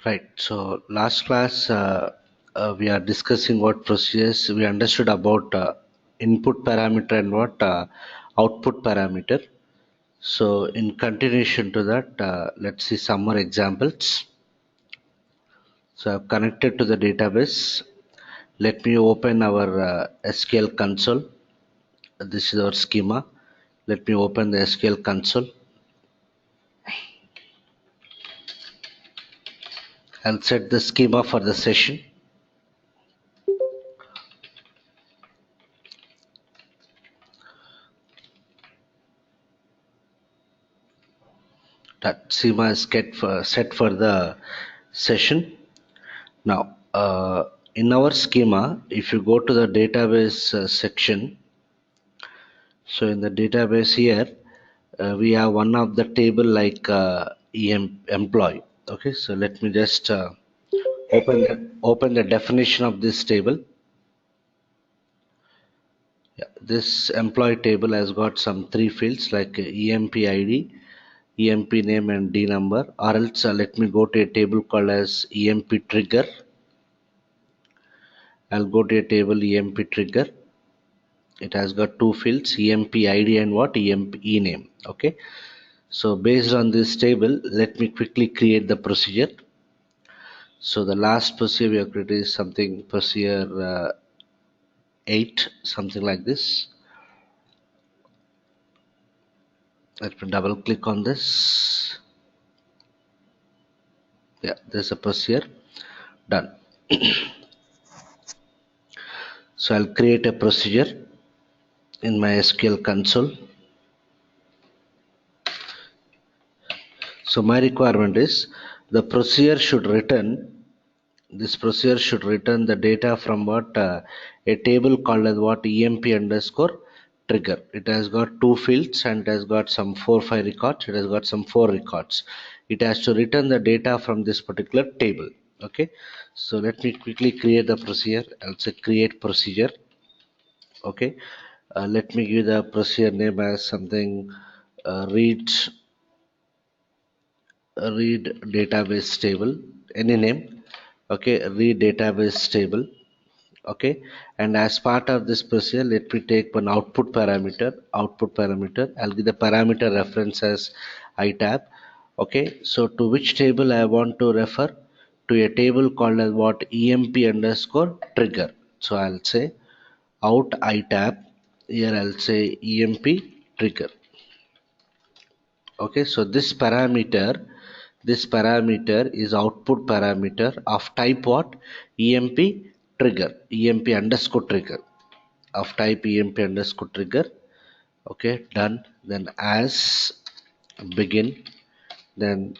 Right. So last class we are discussing what procedures we understood about input parameter and what output parameter. So in continuation to that, let's see some more examples. So I've connected to the database. Let me open our SQL console. This is our schema. Let me open the SQL console. I'll set the schema for the session. That schema is set for the session. Now, in our schema, if you go to the database section, so in the database here, we have one of the table like employee. Okay, so let me just open the definition of this table. Yeah, this employee table has got some three fields like EMP ID, EMP name, and D number. Or else, let me go to a table called as EMP trigger. I'll go to a table EMP trigger. It has got two fields, EMP ID and what EMP name. Okay, so based on this table, let me quickly create the procedure. So the last procedure we have created is something procedure 8, something like this. Let me double click on this. Yeah, there's a procedure done. So I'll create a procedure in my SQL console. So my requirement is the procedure should return this procedure should return the data from what a table called as what emp underscore trigger. It has got two fields and it has got some 4 5 records. It has got some 4 records. It has to return the data from this particular table. Okay, so let me quickly create the procedure. I'll say create procedure. Okay, let me give the procedure name as something read database table, any name. Okay, read database table. Okay, and as part of this procedure, let me take one output parameter. I'll give the parameter reference as itab. Okay, so to which table I want to refer? To a table called as what emp underscore trigger. So I'll say out itab. Here I'll say emp trigger. Okay, so this parameter is output parameter of type what? EMP trigger, EMP underscore trigger, of type EMP underscore trigger. Okay, done. Then as begin, then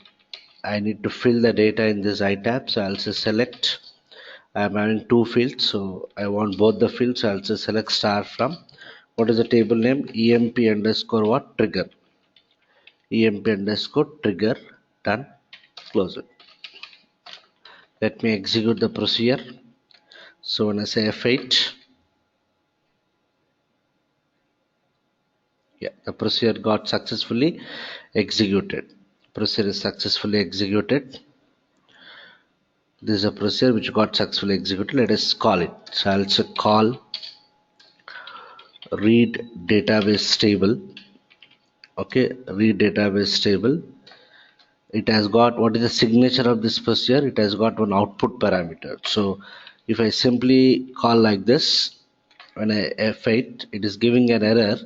I need to fill the data in this itab. So I'll say select. I'm having two fields, so I want both the fields. So I'll say select star from what is the table name? EMP underscore what? Trigger. EMP underscore trigger. Done. Close it. Let me execute the procedure. So when I say F8, yeah, the procedure got successfully executed. Procedure is successfully executed. This is a procedure which got successfully executed. Let us call it. So I'll say call read database table. Okay, read database table. It has got, what is the signature of this procedure? It has got one output parameter. So if I simply call like this, when I F8, it is giving an error.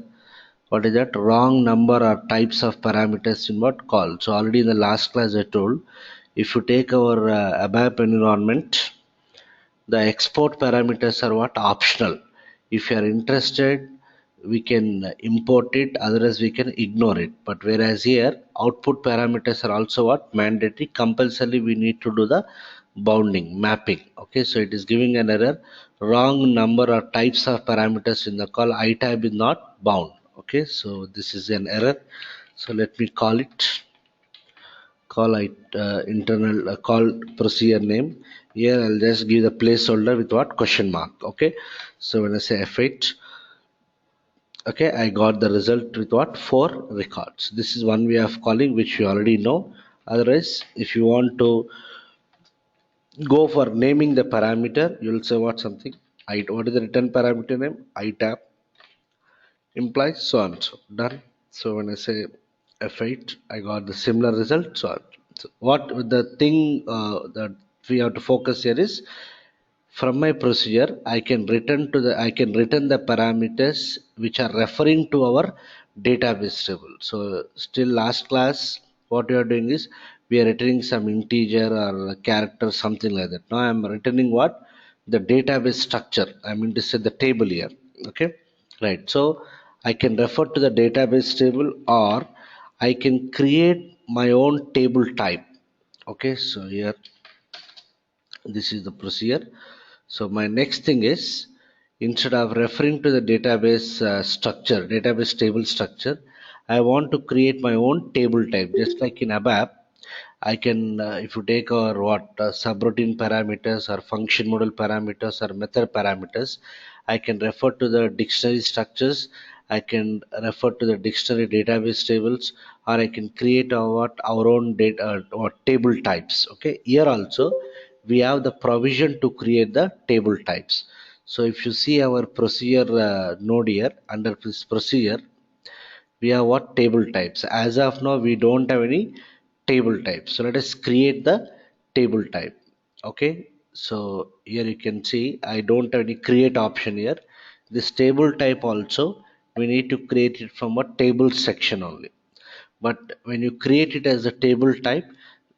What is that? Wrong number or types of parameters in what call. So already in the last class I told, if you take our ABAP environment, the export parameters are what? Optional. If you are interested, we can import it, otherwise we can ignore it. But whereas here, output parameters are also what? Mandatory. Compulsorily we need to do the bounding, mapping. Okay, so it is giving an error. Wrong number or types of parameters in the call. itab is not bound. Okay, so this is an error. So let me call it. Call it internal call procedure name. Here I'll just give the placeholder with what? Question mark. Okay, so when I say F8, okay, I got the result with what? 4 records. This is one way of calling which you already know. Otherwise, if you want to go for naming the parameter. You'll say what something. What is the return parameter name? Itab implies so on. So done. So when I say F8, I got the similar result. So on. So what the thing that we have to focus here is from my procedure, I can return the parameters which are referring to our database table. So still last class, what we are doing is we are returning some integer or a character, something like that. Now I am returning what? The database structure. I mean to say the table here. Okay. Right. So I can refer to the database table or I can create my own table type. Okay. So here this is the procedure. So my next thing is instead of referring to the database database table structure, I want to create my own table type. Just like in ABAP, I can, if you take our subroutine parameters or function model parameters or method parameters, I can refer to the dictionary structures. I can refer to the dictionary database tables, or I can create our own data or table types. Okay, here also we have the provision to create the table types. So if you see our procedure node here, under this procedure we have what table types. As of now we don't have any table types, so let us create the table type. Okay, so here you can see I don't have any create option here. This table type also we need to create it from a table section only. But when you create it as a table type,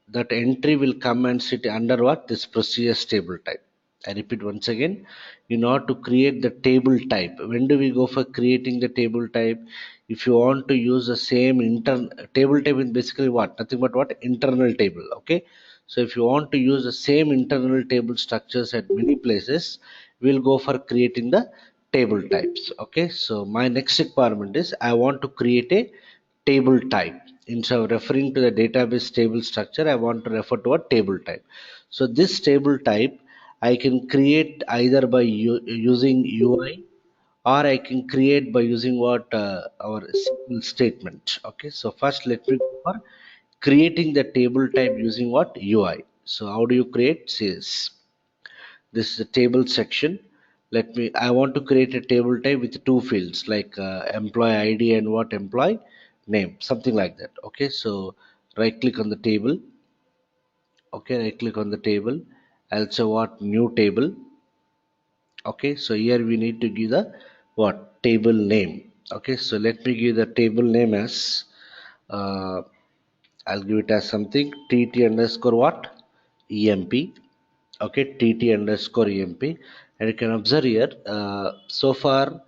that entry will come and sit under what? This procedures table type. I repeat once again, in order to create the table type, when do we go for creating the table type? If you want to use the same internal table type is basically what? Nothing but what? Internal table. Okay, so if you want to use the same internal table structures at many places, we'll go for creating the table types. Okay, so my next requirement is I want to create a table type. Instead of referring to the database table structure, I want to refer to a table type. So this table type I can create either by using UI, or I can create by using what our SQL statement. Okay, so first let me go for creating the table type using what? UI. So how do you create? See this. This is the table section. Let me. I want to create a table type with two fields like employee ID and what employee name, something like that. Okay, so right click on the table. Okay, right click on the table. Also what new table. Okay, so here we need to give the what table name. Okay, so let me give the table name as uh, I'll give it as something tt underscore what emp. Okay, tt underscore emp. And you can observe here so far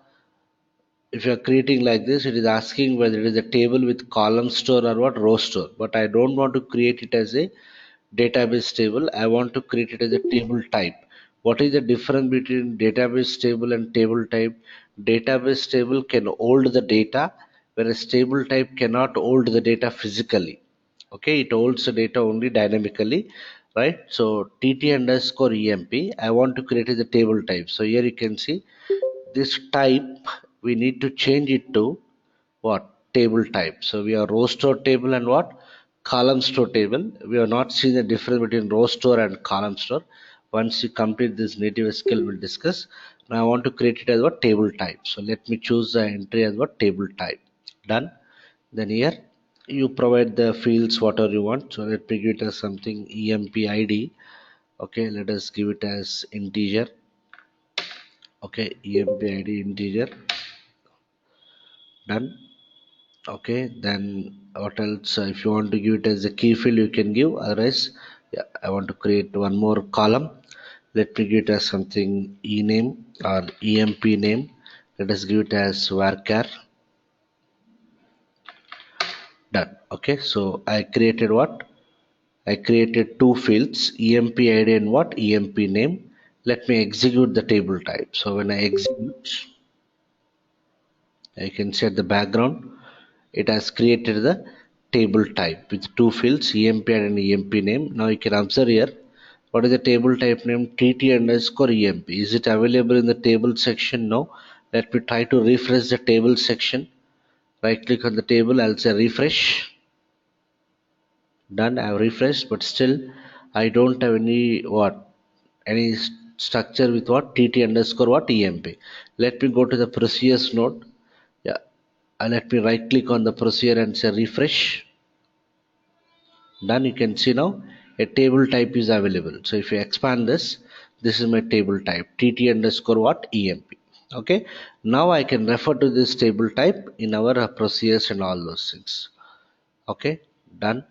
if you are creating like this, it is asking whether it is a table with column store or what row store. But I don't want to create it as a database table. I want to create it as a table type. What is the difference between database table and table type? Database table can hold the data, whereas table type cannot hold the data physically. Okay, it holds the data only dynamically, right? So tt underscore emp, I want to create as a table type. So here you can see this type we need to change it to what? Table type. So we have row store table and what? Column store table. We have not seen the difference between row store and column store. Once you complete this native skill, we'll discuss. Now I want to create it as what? Table type. So let me choose the entry as what? Table type. Done. Then here you provide the fields whatever you want. So let me give it as something emp id. Okay, let us give it as integer. Okay, emp id integer. Done. Okay, then what else? If you want to give it as a key field you can give. Otherwise, yeah, I want to create one more column. Let me give it as something ename or emp name. Let us give it as varchar. Done. Okay, so I created what? I created two fields, emp id and what? Emp name. Let me execute the table type. So when I execute, I can set the background. It has created the table type with two fields, emp and emp name. Now you can observe here what is the table type name? tt underscore emp. Is it available in the table section? No. Let me try to refresh the table section. Right click on the table, I'll say refresh. Done. I have refreshed, but still I don't have any structure with what tt underscore what emp. Let me go to the procedures node. Yeah, let me right click on the procedure and say refresh. Done. You can see now a table type is available. So if you expand this, this is my table type tt underscore what emp. Okay, now I can refer to this table type in our procedures and all those things. Okay, done.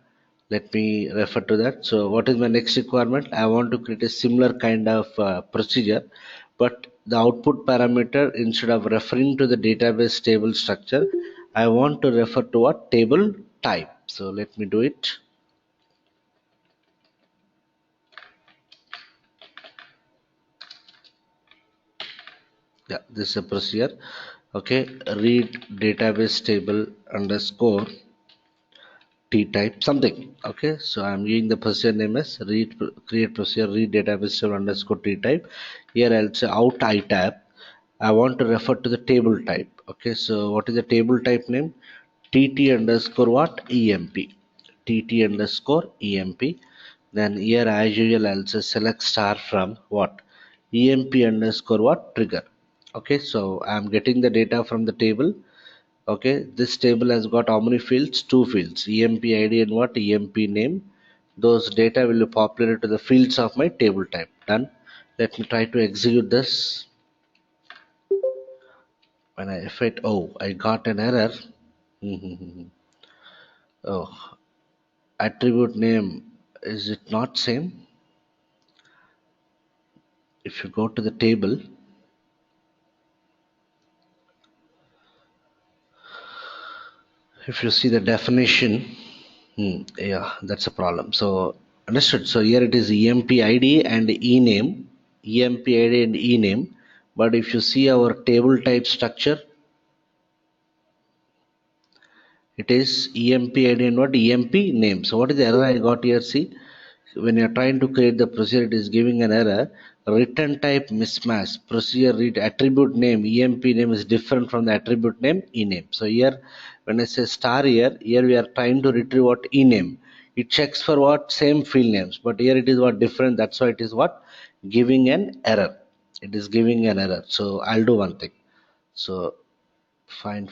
Let me refer to that. So what is my next requirement? I want to create a similar kind of procedure, but the output parameter, instead of referring to the database table structure, I want to refer to what table type. So let me do it. Yeah, this is a procedure. Okay, read database table underscore t type something. Okay, so I'm giving the procedure name as read create procedure read database table underscore t type. Here I'll say out I tab. I want to refer to the table type. Okay, so what is the table type name? tt underscore what emp. tt underscore emp. Then here as usual I'll say select star from what emp underscore what trigger. Okay, so I'm getting the data from the table. Okay, this table has got how many fields? Two fields, emp id and what emp name. Those data will be populated to the fields of my table type. Done. Let me try to execute this. When I F8, oh, I got an error. Oh, attribute name, is it not same? If you go to the table, if you see the definition, yeah, that's a problem. So understood. So here it is emp id and ename, emp id and ename. But if you see our table type structure, it is emp id and what emp name. So what is the error I got here? See, when you are trying to create the procedure, it is giving an error. Return type mismatch. Procedure read attribute name emp name is different from the attribute name ename. So here when I say star, here we are trying to retrieve what ename. It checks for what same field names, but here it is what different. That's why it is what giving an error. It is giving an error. So I'll do one thing. So fine.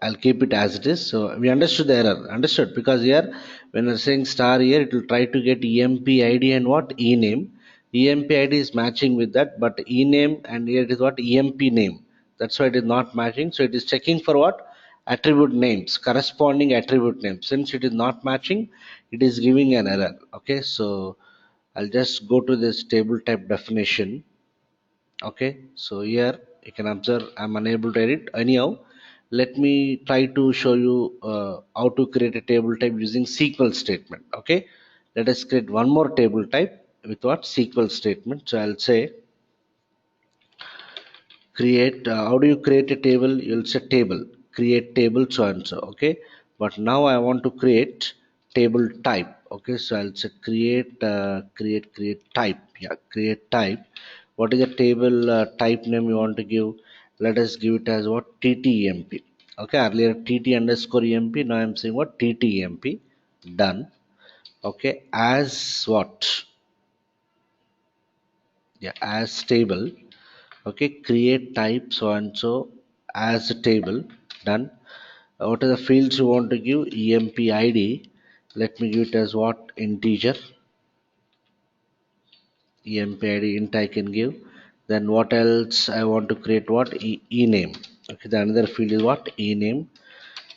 I'll keep it as it is. So we understood the error. Understood, because here when we're saying star here, it will try to get emp id and what ename. Emp id is matching with that, but ename and here it is what emp name. That's why it is not matching. So it is checking for what attribute names, corresponding attribute names. Since it is not matching, it is giving an error. Okay, so I'll just go to this table type definition. Okay, so here you can observe I'm unable to edit. Anyhow, let me try to show you how to create a table type using SQL statement. Okay, let us create one more table type with what SQL statement. So I'll say create how do you create a table? You'll say table, create table so and so. Okay, but now I want to create table type. Okay, so I'll say create type. Yeah, create type. What is the table type name you want to give? Let us give it as what ttmp. Okay, earlier tt underscore emp, now I'm saying what ttmp. Done. Okay, as what, yeah, as table. Okay, create type so and so as a table. Done. What are the fields you want to give? emp id. Let me give it as what integer. emp id int I can give. Then what else I want to create? What ename. Okay, the another field is what ename.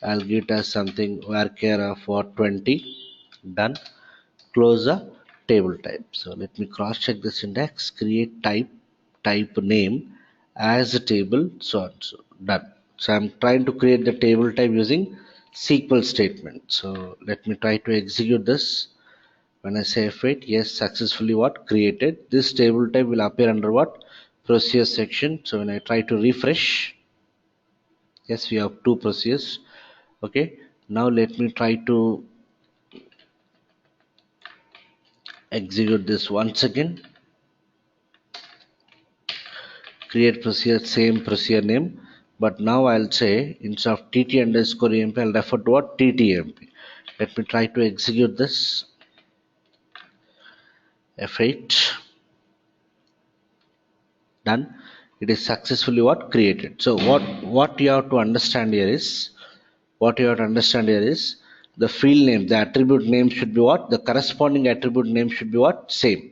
I'll give it as something varchar of what 20. Done. Close the table type. So let me cross check the syntax. Create type, type name as a table, so on. So done. So I'm trying to create the table type using SQL statement. So let me try to execute this. When I say F8, yes, successfully what created. This table type will appear under what procedure section. So when I try to refresh, yes, we have two procedures. Okay, now let me try to execute this once again. Create procedure, same procedure name, but now I'll say instead of tt underscore emp, I'll refer to what ttmp. Let me try to execute this. F8. Done. It is successfully what created. So what you have to understand here is the field name, the attribute name should be what, the corresponding attribute name should be what, same.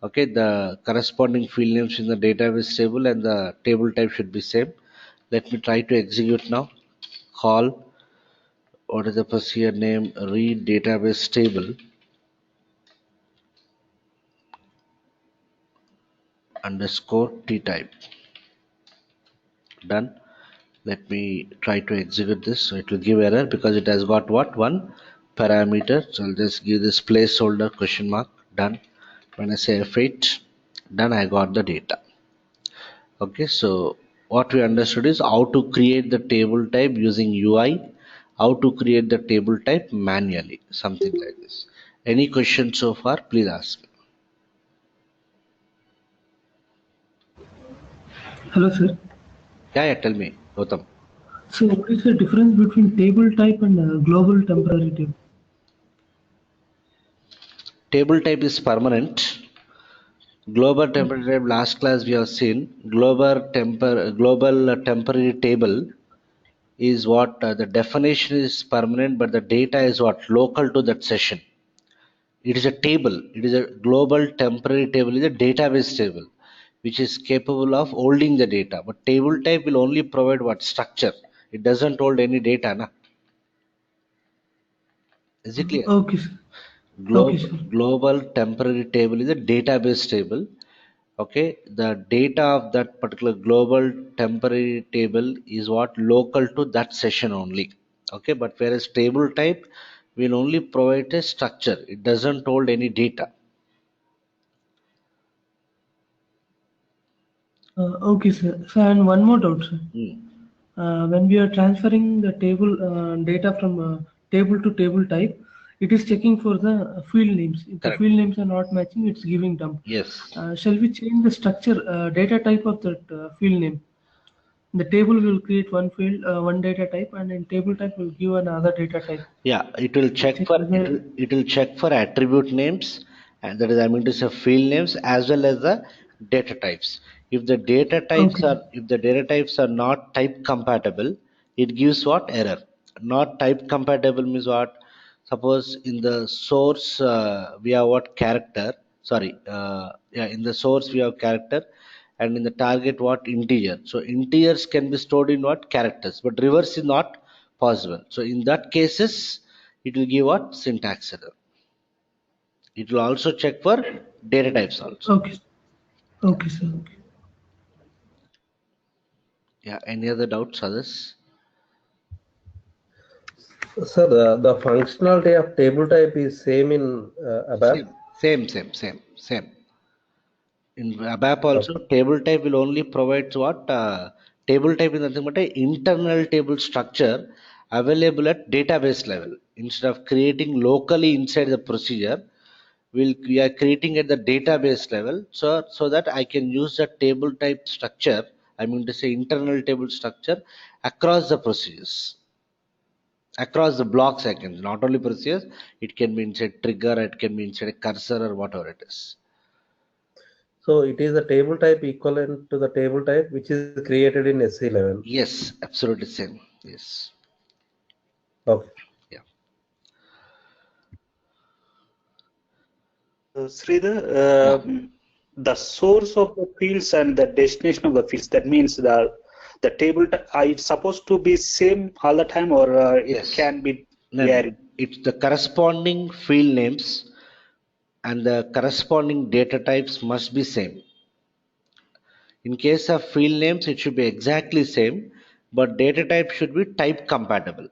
Okay, the corresponding field names in the database table and the table type should be same. Let me try to execute now. Call, what is the procedure name, read database table underscore t type. Done. Let me try to execute this. So it will give error because it has got what, one parameter. So I'll just give this placeholder question mark. Done. When I say F8, done, I got the data. Okay, so what we understood is how to create the table type using UI, how to create the table type manually, something like this. Any questions so far, please ask me. Hello, sir. Yeah, tell me, Gautam. So, what is the difference between table type and global temporary table? Table type is permanent. Global Okay. temporary table, last class we have seen. Global temporary table is what, the definition is permanent, but the data is what, local to that session. It is a table. It is a global temporary table. Is a database table, which is capable of holding the data. But table type will only provide what, structure. It doesn't hold any data, na? Is it clear? Okay, sir. Okay, sir. Global temporary table is a database table. Okay, the data of that particular global temporary table is what, local to that session only. Okay, but whereas table type will only provide a structure. It doesn't hold any data. Okay, sir. So, and one more doubt, sir. Hmm. When we are transferring the table data from table to table type, it is checking for the field names. If the Correct. field names are not matching, it's giving dump. Yes. Shall we change the structure, data type of that field name? The table will create one field, one data type, and in table type will give another data type Yeah, it will to check check for whether. it will check for attribute names, and that is, I mean to say, field names as well as the data types. Okay. If the data types are not type compatible, it gives what, error. Not type compatible means what? Suppose in the source we have what, character. Sorry, yeah, in the source we have character, and in the target what, integer. So integers can be stored in what, characters, but reverse is not possible. So in that cases, it will give what, syntax error. It will also check for data types also. Okay. Okay, sir. Okay. Yeah, any other doubts, others? So the functionality of table type is same in ABAP? Same. In ABAP also, Okay. table type will only provide what, table type is nothing but a internal table structure available at database level. Instead of creating locally inside the procedure, we are creating at the database level, so that I can use the table type structure, I mean to say internal table structure, across the procedures, across the blocks. I can, not only procedures, it can be inside trigger, it can be inside a cursor or whatever it is. So it is a table type equivalent to the table type which is created in SC level. Yes, absolutely same. Yes. Okay. Yeah. Sridhar, Yeah. the source of the fields and the destination of the fields, that means the table, it's supposed to be same all the time, or it Yes. can be No. varied? It's the corresponding field names and the corresponding data types must be same. In case of field names, it should be exactly same, but data type should be type compatible.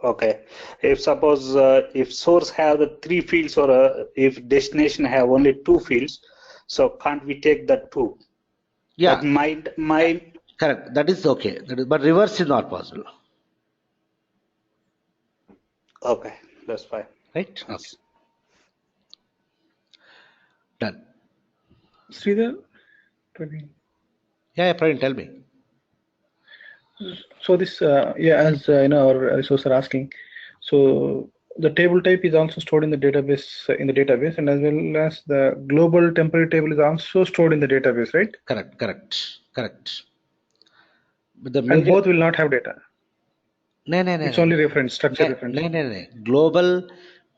Okay. If suppose if source have the three fields, or if destination have only two fields, so can't we take that two? That Yeah, might correct. That is okay. But reverse is not possible. okay, that's fine. Right? Okay. Thanks. Done. Sridhar, Praveen. Yeah, Praveen, tell me. So this, yeah, as our resource are asking, so the table type is also stored in the database, and as well as the global temporary table is also stored in the database, right? Correct. But the And major both will not have data. no, no, no, It's no, only reference, structure no, reference. no, no, no. Global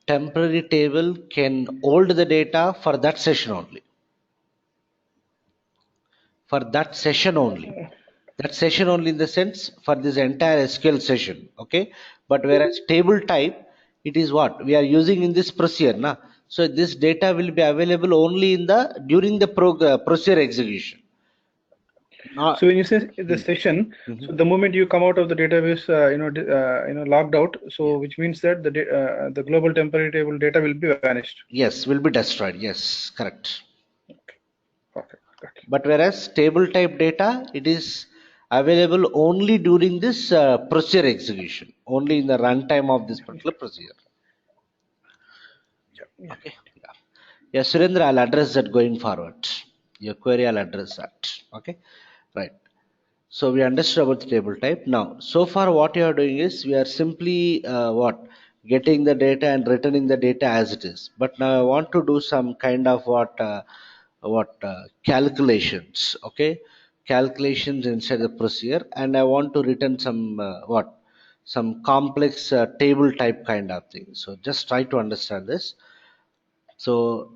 temporary table can hold the data for that session only. For that session only. That session only in the sense for this entire SQL session. Okay. But whereas table type, it is what we are using in this procedure. Na? So this data will be available only in the during the procedure execution. Not, So when you say the session, so the moment you come out of the database, logged out, so which means that the global temporary table data will be vanished. yes, will be destroyed. Yes, correct. Perfect. Got it. But whereas table type data, it is available only during this procedure execution, only in the runtime of this particular procedure. Yeah. Okay. Yeah. Yeah, Surendra, I'll address that going forward. Your query, I'll address that. Okay. Right. So we understood about the table type. Now, so far what you are doing is we are simply what getting the data and returning the data as it is. But now I want to do some kind of what calculations. Okay, calculations inside the procedure, and I want to return some some complex table type kind of thing. So just try to understand this. So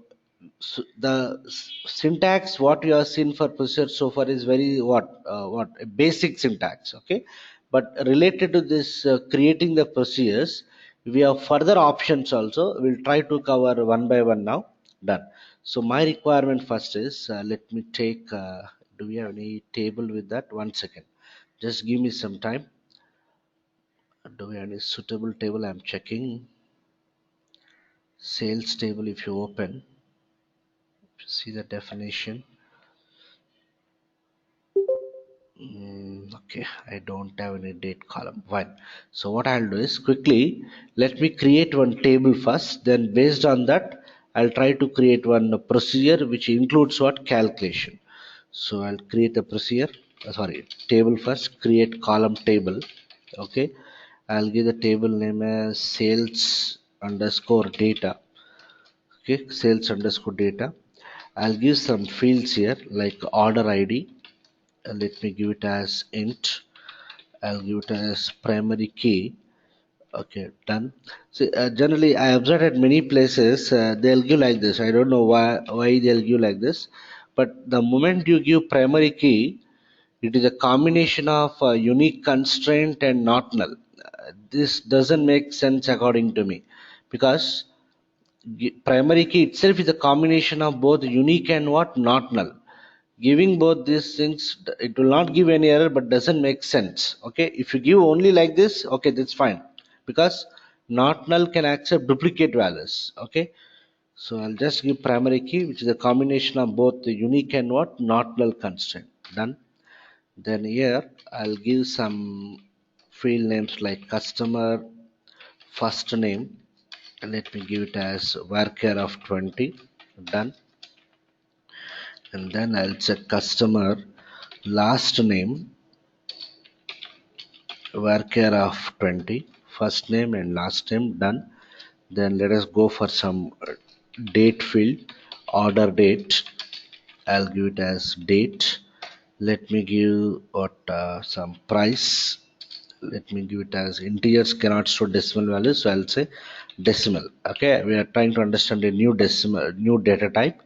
the syntax what you have seen for procedure so far is very what a basic syntax, okay, but related to this creating the procedures we have further options also. We'll try to cover one by one now. Done. So my requirement first is let me take do we have any table with that? One second, just give me some time. Do we have any suitable table? I'm checking. Sales table, if you open, see the definition. Okay, I don't have any date column. Fine. So what I'll do is quickly let me create one table first. Then based on that, I'll try to create one procedure which includes what calculation. So I'll create a procedure. Sorry, table first. Create column table. Okay. I'll give the table name as sales underscore data. Okay, sales underscore data. I'll give some fields here like order ID. Let me give it as int. I'll give it as primary key. Okay, done. So generally, I observed at many places they'll give like this. I don't know why they'll give like this, but the moment you give primary key, it is a combination of unique constraint and not null. This doesn't make sense according to me, because primary key itself is a combination of both unique and what not null. Giving both these things, it will not give any error but doesn't make sense. Okay, if you give only like this, okay, that's fine, because not null can accept duplicate values. Okay, so I'll just give primary key which is a combination of both the unique and what not null constraint. Done. Then here I'll give some field names like customer first name. Let me give it as varchar of 20. Done. And then I'll check customer last name varchar of 20, first name and last name. Done. Then let us go for some date field, order date. I'll give it as date. Let me give what some price. Let me give it as integers cannot store decimal values, so I'll say decimal. Okay, we are trying to understand a new decimal, new data type.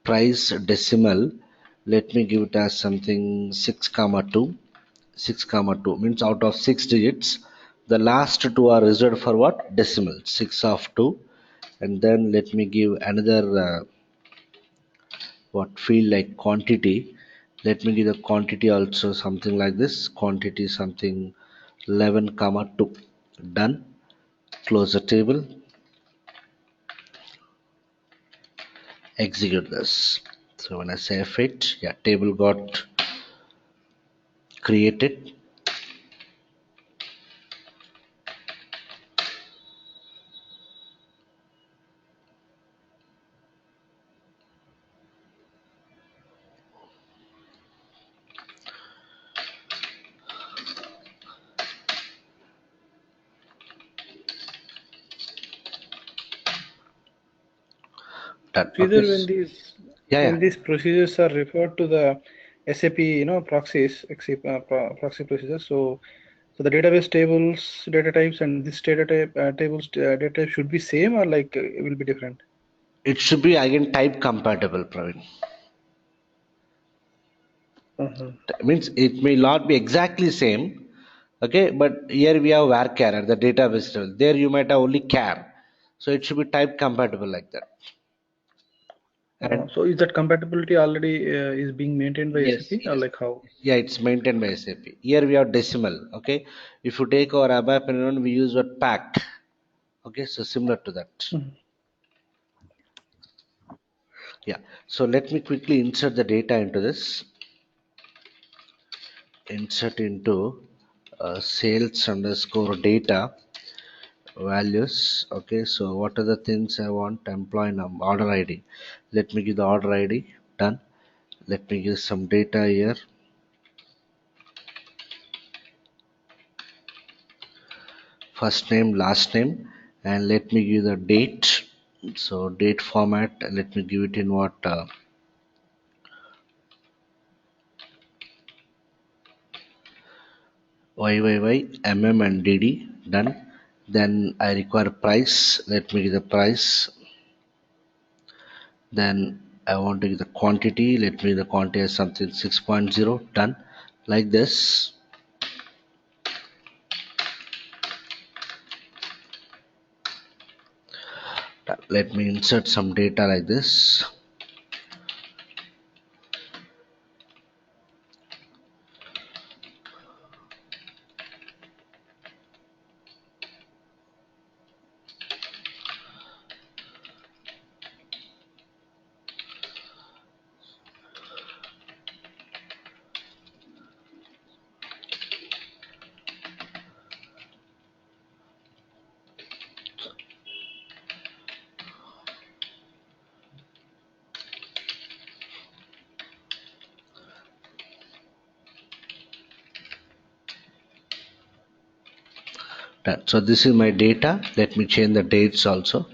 Price decimal. Let me give it as something 6 comma 2. 6 comma 2 means out of 6 digits the last two are reserved for what decimal, 6 of 2. And then let me give another what field like quantity. Let me give the quantity also something like this, quantity something 11 comma 2. Done. Close the table, execute this. So when I save it, yeah, table got created. Done. Sridhar, Okay. when these Yeah, when yeah. these procedures are referred to the SAP, proxies, proxy procedures. So the database tables, data types, and this data type tables data type should be same, or like it will be different. It should be again type compatible, Praveen. Uh-huh. That means it may not be exactly same. Okay, but here we have varchar at the database level. There you might have only char. So it should be type compatible like that. And So is that compatibility already is being maintained by yes, SAP, or yes. like how? Yeah, it's maintained by SAP. Here we have decimal. Okay. If you take our ABAP environment, we use what pack. Okay, so similar to that. Mhm. Yeah. So let me quickly insert the data into this. Insert into sales underscore data values. Okay, so what are the things I want? Employee number, order ID. Let me give the order ID. Done. Let me give some data here. First name, last name, and let me give the date. So date format. Let me give it in what? YYY, MM, and DD. Done. Then I require price. Let me give the price. Then I want to give the quantity. Let me give the quantity as something 6.0. Done. Like this. Let me insert some data like this. Done. So this is my data. Let me change the dates also.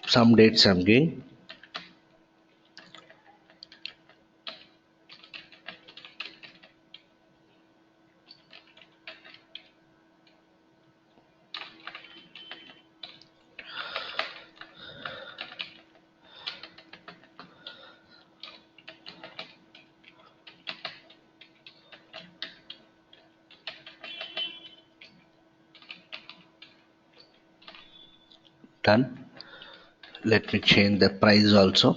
Some dates I'm giving. Done. Let me change the price also.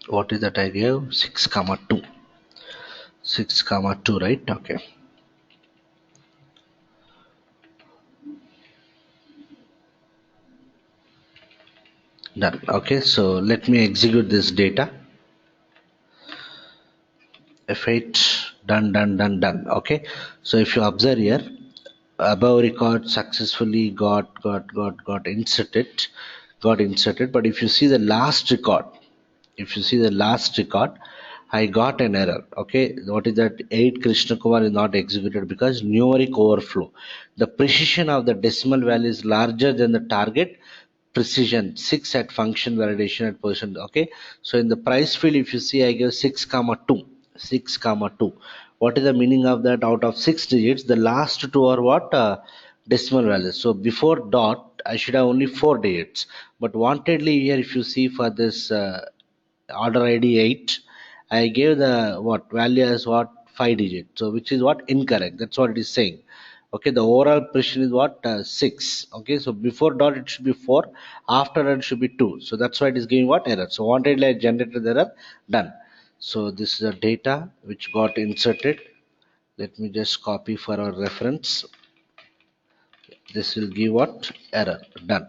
What is that I gave? 6 comma 2. 6 comma 2, right? Okay. Done. Okay, so let me execute this data. F8, done. Okay, so if you observe here, above record successfully got inserted. But if you see the last record, I got an error. Okay, what is that? 8 Krishna Kumar is not executed because numeric overflow. The precision of the decimal value is larger than the target precision. 6 at function validation at percent. Okay, so in the price field, if you see, I give 6 comma 2. 6 comma 2. What is the meaning of that? Out of 6 digits, the last two are what? Decimal values. So before dot, I should have only 4 digits. But wantedly here, if you see for this order ID 8, I gave the what value as what 5 digit. So which is what incorrect. That's what it is saying. Okay, the overall precision is what? 6. Okay, so before dot it should be 4, after that it should be 2. So that's why it is giving what? Error. So wanted like generated the error, done. So this is the data which got inserted. Let me just copy for our reference. This will give what? Error, done.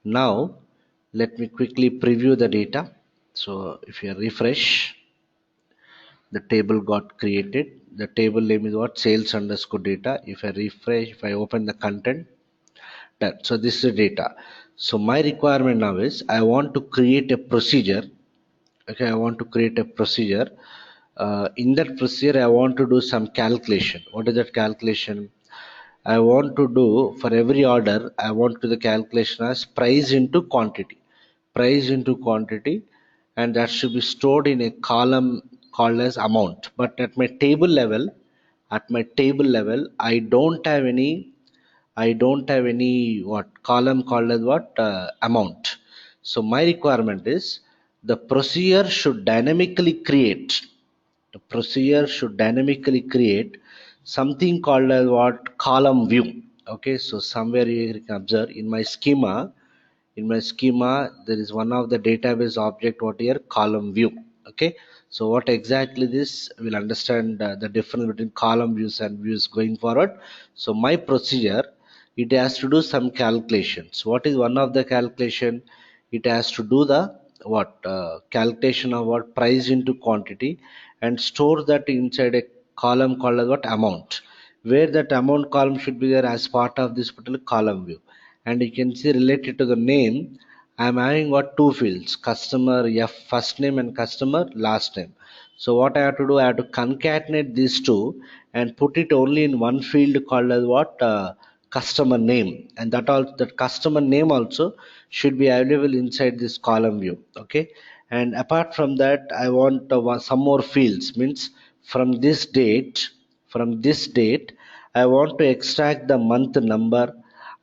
Now let me quickly preview the data. So if you refresh, the table got created. The table name is what? Sales underscore data. If I refresh, if I open the content, done. So this is the data. So my requirement now is I want to create a procedure. Okay, I want to create a procedure. In that procedure, I want to do some calculation. What is that calculation? I want to do for every order, I want to do the calculation as price into quantity. Price into quantity, and that should be stored in a column called as amount. But at my table level, I don't have any what column called as what amount. So my requirement is the procedure should dynamically create. The procedure should dynamically create something called as what column view. Okay, so somewhere you can observe in my schema there is one of the database object what here column view. Okay, so what exactly this will understand the difference between column views and views going forward. So my procedure, it has to do some calculations. What is one of the calculation? It has to do the what calculation of what price into quantity and store that inside a column called as what amount, where that amount column should be there as part of this particular column view. And you can see related to the name, I'm having what two fields, customer F first name and customer last name. So what I have to do, I have to concatenate these two and put it only in one field called as what customer name, and that customer name also should be available inside this column view. Okay, and apart from that I want some more fields, means from this date, I want to extract the month number,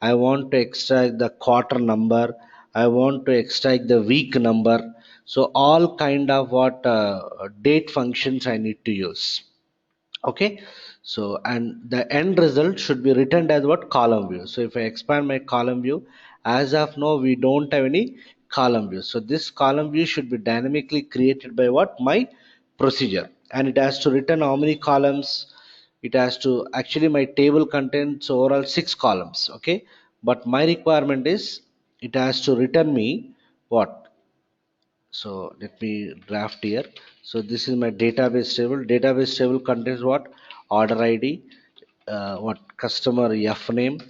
I want to extract the quarter number, I want to extract the week number. So all kind of what date functions I need to use. Okay, so and the end result should be written as what column view. So if I expand my column view, as of now we don't have any column view, so this column view should be dynamically created by what my procedure, and it has to return how many columns. It has to actually, my table contains overall 6 columns. Okay, but my requirement is it has to return me what. So let me draft here. So this is my database table. Database table contains what? Order id, what customer f name,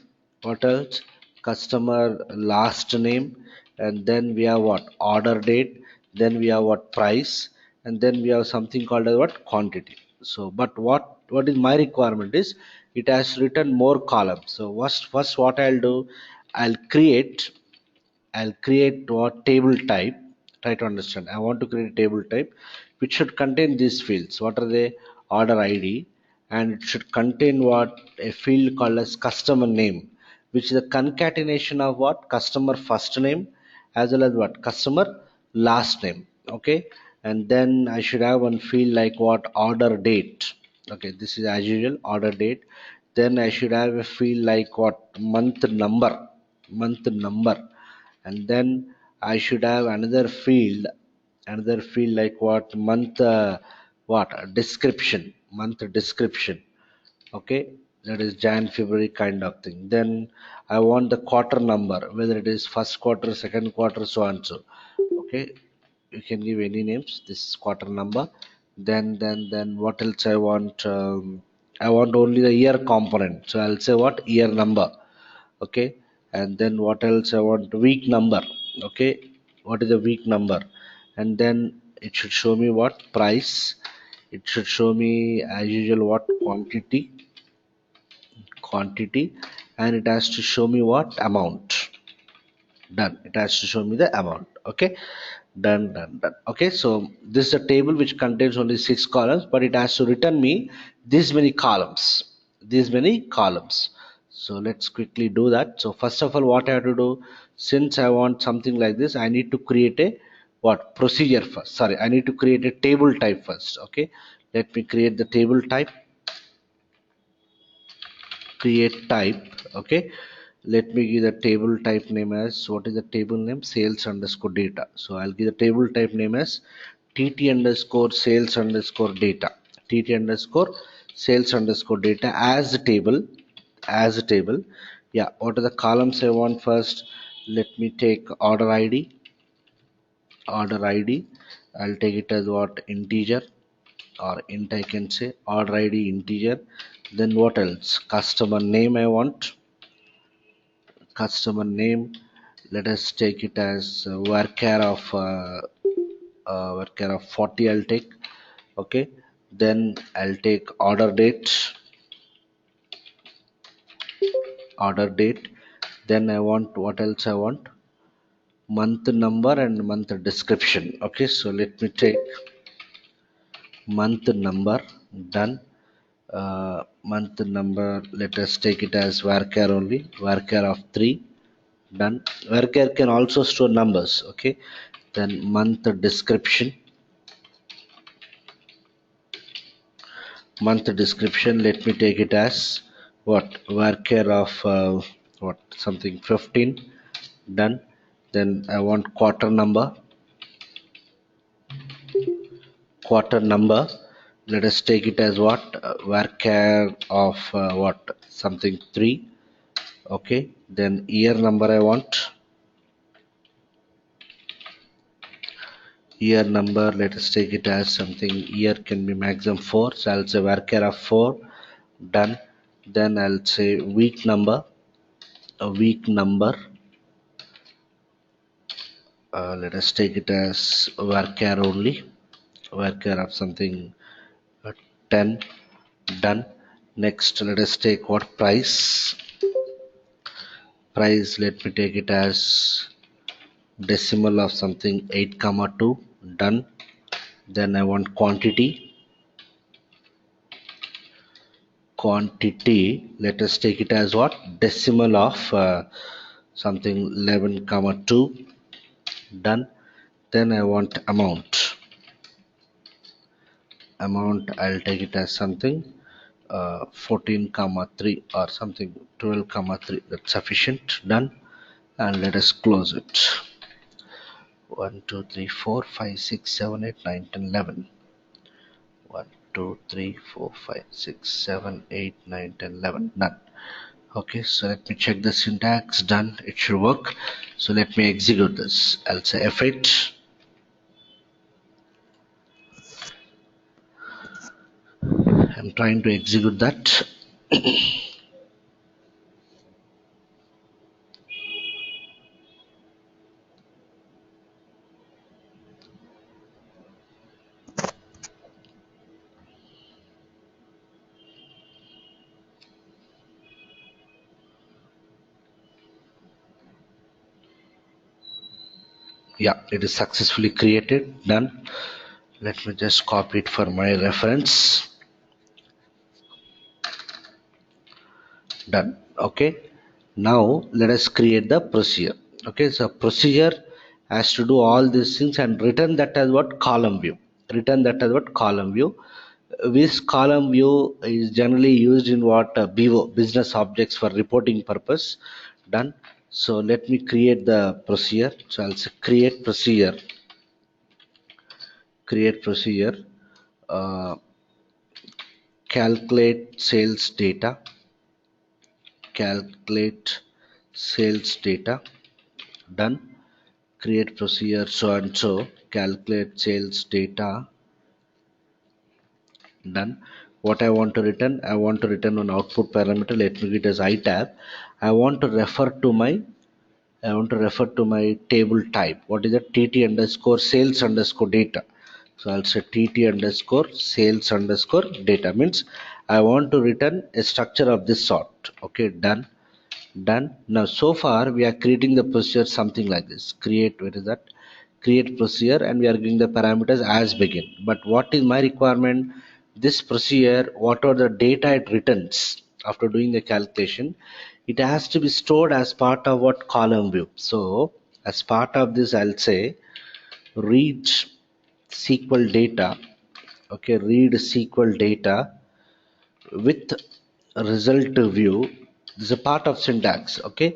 what else, customer last name, and then we have what order date, then we have what price, and then we have something called as what quantity. So but what is my requirement is it has written more columns. So first what I'll do, i'll create I'll create what table type. Try to understand. I want to create a table type which should contain these fields. What are they? Order ID, and it should contain what a field called as customer name, which is a concatenation of what customer first name as well as what customer last name. Okay, and then I should have one field like what order date. Okay, this is as usual order date. Then I should have a field like what month number, and then I should have another field like what month what month description. Okay, that is Jan February kind of thing. Then I want the quarter number, whether it is first quarter, second quarter, so and so. Okay, you can give any names, this quarter number. Then what else I want, I want only the year component, so I'll say what year number. Okay, and then what else I want, week number. Okay, what is the week number, and then it should show me what price, it should show me as usual what quantity, and it has to show me what amount. Done, it has to show me the amount. Okay, done. Okay, so this is a table which contains only 6 columns, but it has to return me these many columns. So let's quickly do that. So first of all, what I have to do, since I want something like this, I need to create a what procedure first. Sorry, I need to create a table type first. Okay, let me create the table type. create type. Okay, let me give the table type name as, what is the table name? Sales underscore data. So I'll give the table type name as tt underscore sales underscore data, tt underscore sales underscore data as a table, as a table. Yeah, what are the columns I want? First let me take order id, order id. I'll take it as what? Integer, or int I can say. Order id integer. Then what else? Customer name I want, customer name. Let us take it as varchar of varchar of 40 I'll take. Okay, then I'll take order date, order date. Then I want, what else I want? Month number and month description. Okay, so let me take month number. Done. Month number, let us take it as varchar only, varchar of 3. Done. Varchar can also store numbers. Okay, then month description, month description, let me take it as what? Varchar of what, something 15. Done. Then I want quarter number, quarter number. Let us take it as what? Varchar of what, something 3. Okay, then year number I want, year number. Let us take it as something, year can be maximum 4, so I'll say varchar of 4. Done. Then I'll say week number, a week number. Let us take it as varchar only, varchar of something 10. Done. Next let us take what? Price, price, let me take it as decimal of something 8 comma 2. Done. Then I want quantity, quantity, let us take it as what? Decimal of something 11 comma 2. Done. Then I want amount, amount I'll take it as something 14 comma 3 or something 12 comma 3. That's sufficient. Done. And let us close it. 1 2 3 4 5 6 7 8 9 10 11. 1 2 3 4 5 6 7 8 9 10 11. Done. Okay, so let me check the syntax. Done. It should work. So let me execute this. I'll say F8. I'm trying to execute that. Yeah, it is successfully created. Done. Let me just copy it for my reference. Done. Okay, now let us create the procedure. Okay, so procedure has to do all these things and return that as what? Column view. Return that as what? Column view. This column view is generally used in what? BO, business objects, for reporting purpose. Done. So let me create the procedure. So I'll say create procedure, create procedure, uh, calculate sales data, calculate sales data. Done. Create procedure so and so, calculate sales data. Done. What I want to return? I want to return an output parameter. Let me get as I tab. I want to refer to my, I want to refer to my table type. What is it? tt underscore sales underscore data. So I'll say tt underscore sales underscore data, means I want to return a structure of this sort. Okay, done. Done. Now so far we are creating the procedure something like this. Create, where is that? Create procedure, and we are giving the parameters as begin. But what is my requirement? This procedure, whatever the data it returns after doing the calculation, it has to be stored as part of what? Column view. So as part of this I'll say read SQL data. Okay, read SQL data with result view. This is a part of syntax. Okay,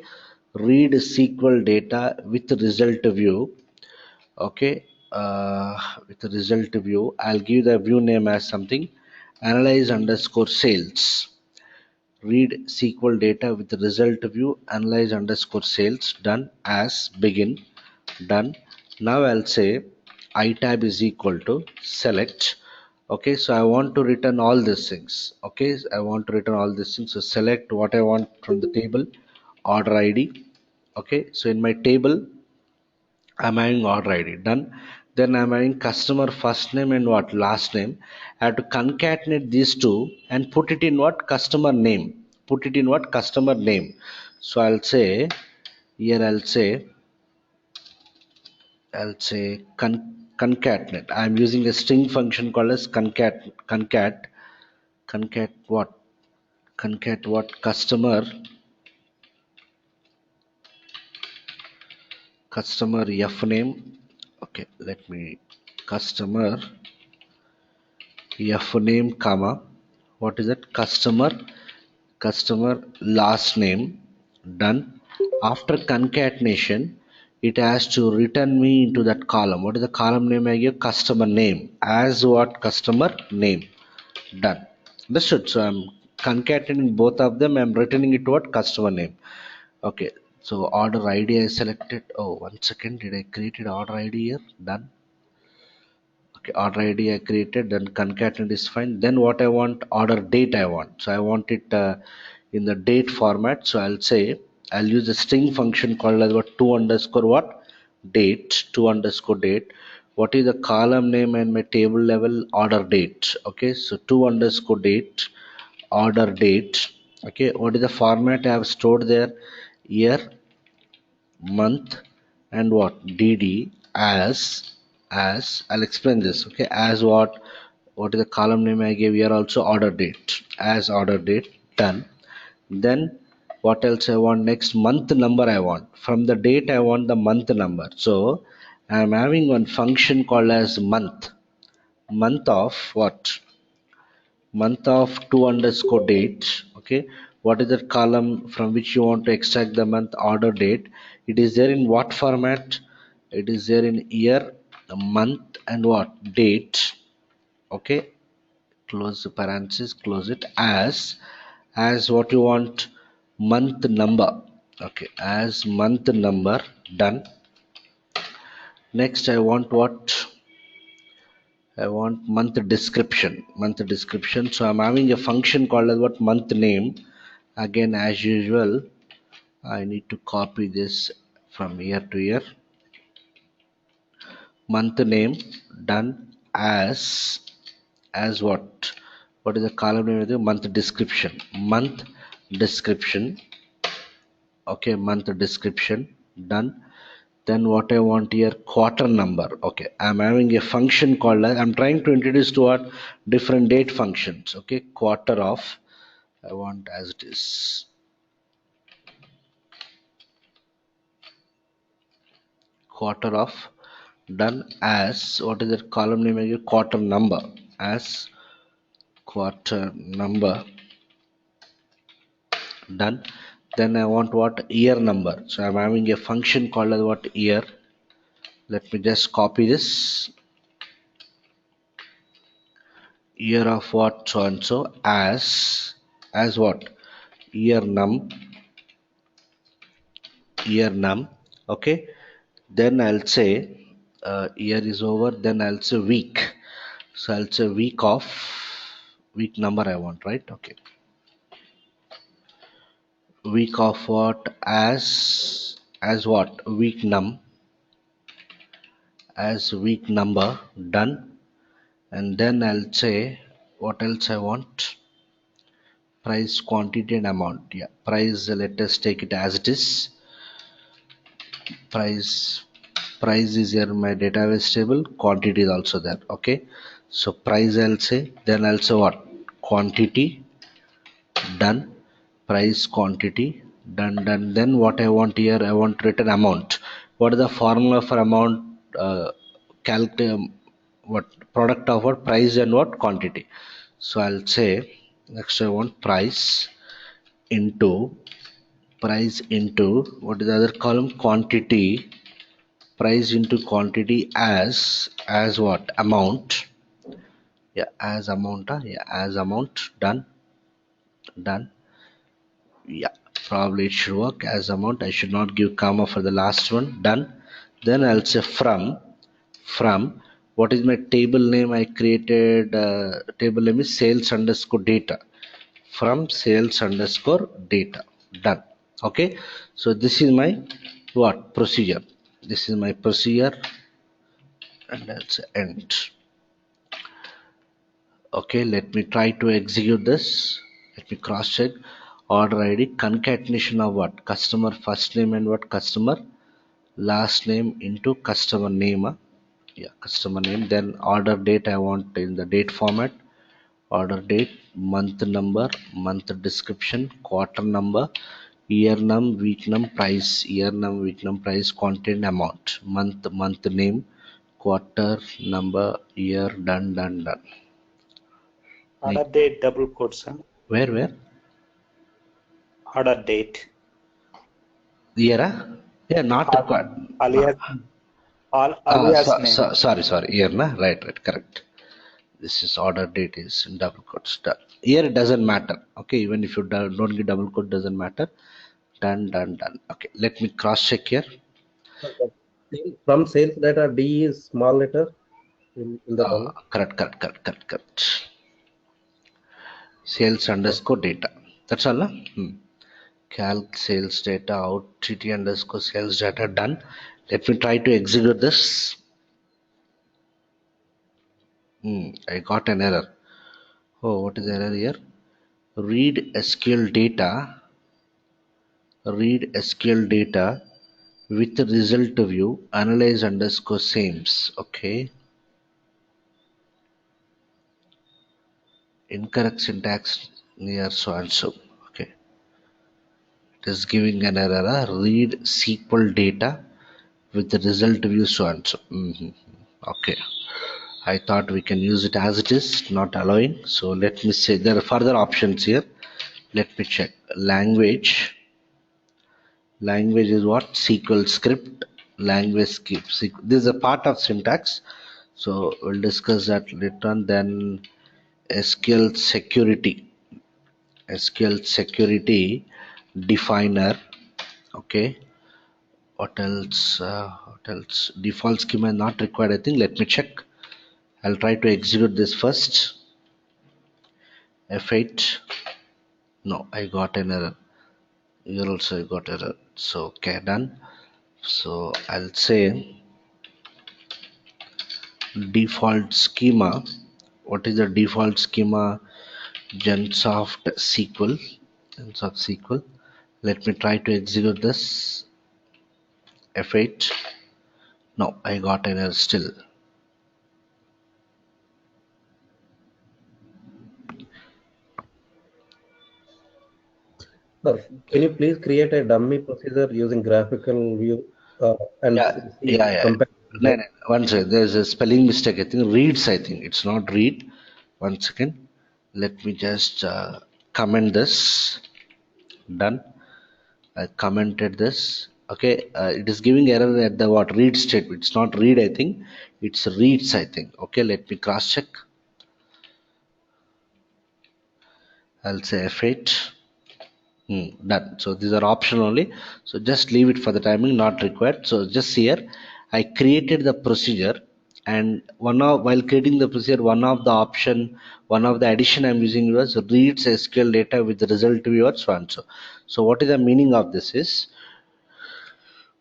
read SQL data with result view. Okay, with the result view, I'll give the view name as something analyze underscore sales. Read SQL data with the result view analyze underscore sales. Done. As begin. Done. Now I'll say I tab is equal to select. Okay, so I want to return all these things. Okay, I want to return all these things. So select what I want from the table, order ID. Okay, so in my table I'm having order ID. Done. Then I'm having customer first name and what last name. I have to concatenate these two and put it in what customer name. Put it in what customer name. So I'll say here concatenate. I'm using a string function called as concat what customer f name. Okay, let me customer f name comma what is that customer last name. Done. After concatenation it has to return me into that column. What is the column name? I give customer name as what customer name. Done. Understood. So I'm concatenating both of them. I'm returning it to what customer name. Okay, so order ID I selected. Oh, 1 second, did I created order ID here? Done. Okay, order ID I created, then concatenate is fine. Then what I want, order date I want. So I want it in the date format. So I'll say I'll use a string function called as what to underscore what date, to underscore date. What is the column name and my table level order date? Okay, so to underscore date, order date. Okay, what is the format I have stored there? Year, month, and what dd as I'll explain this. Okay, as what is the column name I gave here? Also order date, as order date. Done. Then what else I want? Next, month number I want. From the date I want the month number. So I'm having one function called as month of what? Month of to underscore date. Okay, what is that column from which you want to extract the month? Order date. It is there in what format? It is there in year, the month, and what date. Okay, close the parenthesis, close it. As what you want? Month number. Okay, as month number. Done. Next I want what? I want month description. Month description. So I'm having a function called as what? Month name. Again, as usual, I need to copy this from here to here. Month name. Done. As what? What is the column name of the month description? Month description. Okay, month description. Done. Then what I want here? Quarter number. Okay, I'm having a function called I'm trying to introduce to what? Different date functions. Okay, quarter of, I want as it is, quarter of. Done. As what is the column name again? Quarter number. As quarter number. Done. Then I want what? Year number. So I'm having a function called as what? Year. Let me just copy this. Year of what? So and so. As what? Year num. Year num. Okay, then I'll say year is over. Then I'll say week. So I'll say week number I want, right? Okay, week of what? As what? Week num. As week number. Done. And then I'll say what else I want? Price, quantity, and amount. Yeah, price, let us take it as it is. Price is here in my database table. Quantity is also there. Okay, so price I'll say. Then I'll say what? Quantity. Done. Price, quantity. Done. Then what I want here? I want written amount. What is the formula for amount? Calculate what? Product of what? Price and what? Quantity. So I'll say Next I want price into what is the other column? Quantity. Price into quantity as what? Amount. Yeah, as amount. Yeah, as amount. Done. Done. Yeah, probably it should work as amount. I should not give comma for the last one. Done. Then I'll say from what is my table name? I created table name is sales underscore data. From sales underscore data. Done. Okay, so this is my what procedure. This is my procedure, and I'll say end. Okay, let me try to execute this. Let me cross check. Order id concatenation of what? Customer first name and what? Customer last name into customer name. Yeah, customer name. Then order date I want in the date format. Order date, month number, month description, quarter number, year num, week num, price, year num, week num, price, content, amount, month name, quarter number, year. Done. Order date double quotes, huh? Where? Order date. Year? Yeah, not required. Alias, alias name. Sorry. Year, na? Right, correct. This is order date is in double quotes. Year it doesn't matter. Okay, even if you don't get double quote, doesn't matter. Done. Okay, let me cross check here. From sales data, D is small letter in the domain. Correct. Sales underscore data. That's all, na? Calc sales data out tt underscore sales data. Done. Let me try to execute this. I got an error. Oh, what is the error here? Read SQL data with the result view analyze underscore sames. Okay, incorrect syntax near so and so. Okay, it is giving an error. Read SQL data with the result view so and so. Okay, I thought we can use it as it is, not allowing. So let me say there are further options here. Let me check. Language is what? SQL script. Language skip. This is a part of syntax. So we'll discuss that later on. Then SQL security. SQL security definer. Okay. What else? Default schema not required. I think. Let me check. I'll try to execute this first. F8. No, I got an error. Here also I got error. So okay, done. So I'll say default schema. What is the default schema? Gensoft SQL. Let me try to execute this. F8. No, I got an error still. Sir, can you please create a dummy procedure using graphical view and Yeah. compare? No. One second. There's a spelling mistake. I think reads. I think it's not read. One second. Let me just comment this. Done. I commented this. Okay. It is giving error at the what read statement. It's not read. I think it's reads. I think. Okay. Let me cross check. I'll say F8. Done. So these are optional only. So just leave it for the timing, not required. So just here, I created the procedure, and while creating the procedure, one of the addition I'm using was reads SQL data with the result viewer so and so. So what is the meaning of this is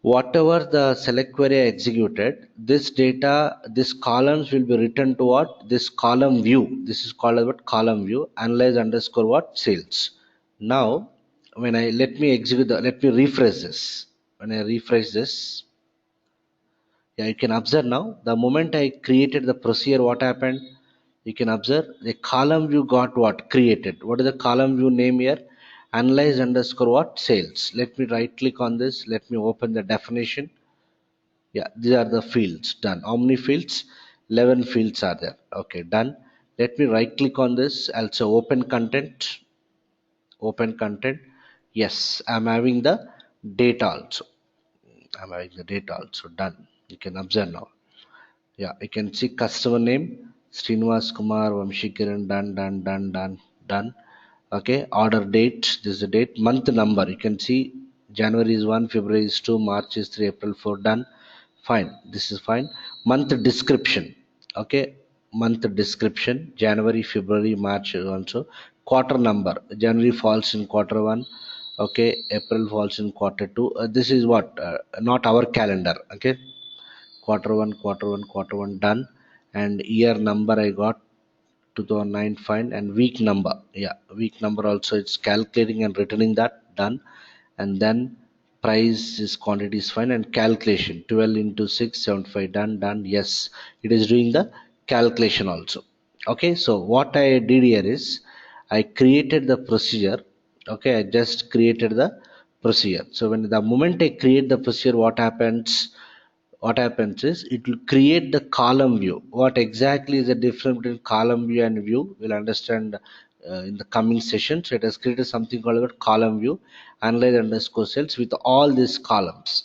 whatever the select query I executed, this data, this columns will be written to what? This column view. This is called as what? Column view. Analyze underscore what? Sales. Now, when I let me refresh this. When I refresh this, yeah, you can observe now. The moment I created the procedure, what happened? You can observe the column view got what? Created. What is the column view name here? Analyze underscore what? Sales. Let me right click on this. Let me open the definition. Yeah, these are the fields. Done. How many fields? 11 fields are there. Okay, done. Let me right click on this. I'll say open content. Open content. Yes, I'm having the data also. I'm having the data also. Done. You can observe now. Yeah, you can see customer name Srinivas Kumar Vamshikiran. Done. Okay, order date. This is the date. Month number. You can see January is 1, February is 2, March is 3, April 4. Done. Fine. This is fine. Month description. Okay, month description. January, February, March also. Quarter number. January falls in quarter 1. Okay, April falls in quarter 2. This is what? Not our calendar. Okay, quarter one, done. And year number I got 2009, fine. And week number, yeah, week number also it's calculating and returning that, done. And then price is quantity is fine, and calculation 12 into 6 75, done. Yes, it is doing the calculation also. Okay, so what I did here is I created the procedure. Okay, I just created the procedure. So when the moment I create the procedure, what happens is it will create the column view. What exactly is the difference between column view and view, we'll understand in the coming session. So it has created something called a column view, analyze underscore cells with all these columns.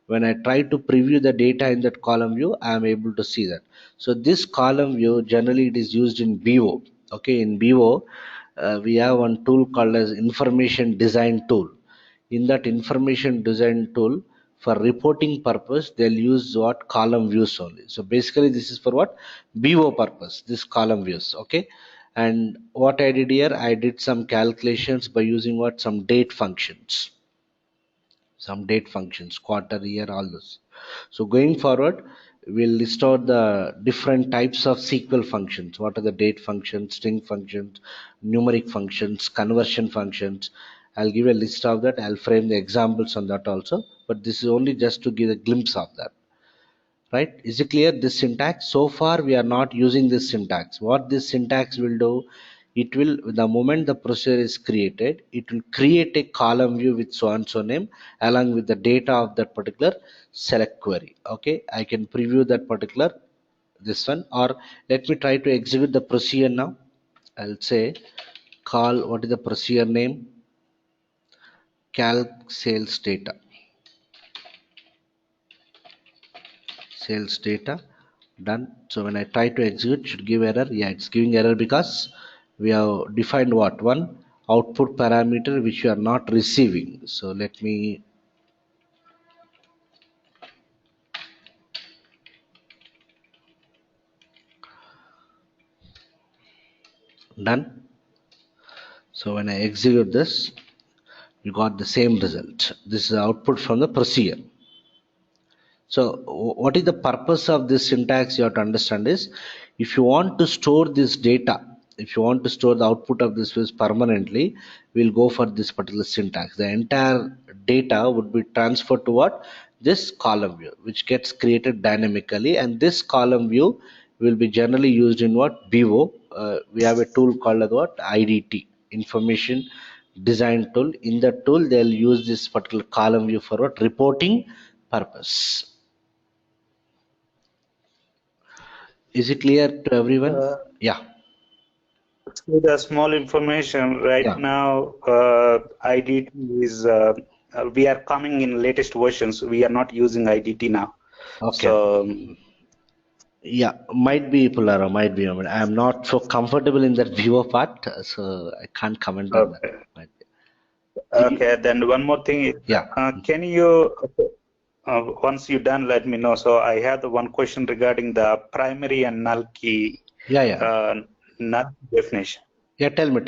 When I try to preview the data in that column view, I am able to see that. So this column view generally it is used in BO. Okay, in BO we have one tool called as information design tool. In that information design tool, for reporting purpose they'll use what? Column views only. So basically this is for what? BO purpose, this column views. Okay, and what I did here, I did some calculations by using what? Some date functions, quarter, year, all those. So going forward, we'll list out the different types of SQL functions. What are the date functions, string functions, numeric functions, conversion functions? I'll give a list of that. I'll frame the examples on that also. But this is only just to give a glimpse of that. Right? Is it clear this syntax? So far we are not using this syntax. What this syntax will do, it will, the moment the procedure is created, it will create a column view with so and so name along with the data of that particular select query. Okay, I can preview that particular this one, or let me try to execute the procedure now. I'll say call, what is the procedure name? Calc sales data. Sales data, done. So when I try to execute, it should give error. Yeah, it's giving error because we have defined what? One output parameter which we are not receiving. So let me, done. So when I execute this, you got the same result. This is the output from the procedure. So what is the purpose of this syntax? You have to understand is, if you want to store this data, if you want to store the output of this field permanently, we'll go for this particular syntax. The entire data would be transferred to what? This column view, which gets created dynamically, and this column view will be generally used in what? BO. We have a tool called as what? IDT, information design tool. In that tool they'll use this particular column view for what? Reporting purpose. Is it clear to everyone? Yeah. With a small information right Yeah. now, IDT is we are coming in latest versions. We are not using IDT now. Okay. So Yeah, might be Pulara, might be. I mean, I'm not so comfortable in that viewer part, so I can't comment on that. okay. Might be. Okay. Then one more thing is, Yeah. can you once you're done, let me know. So I have the one question regarding the primary and null key null definition. Yeah, tell me.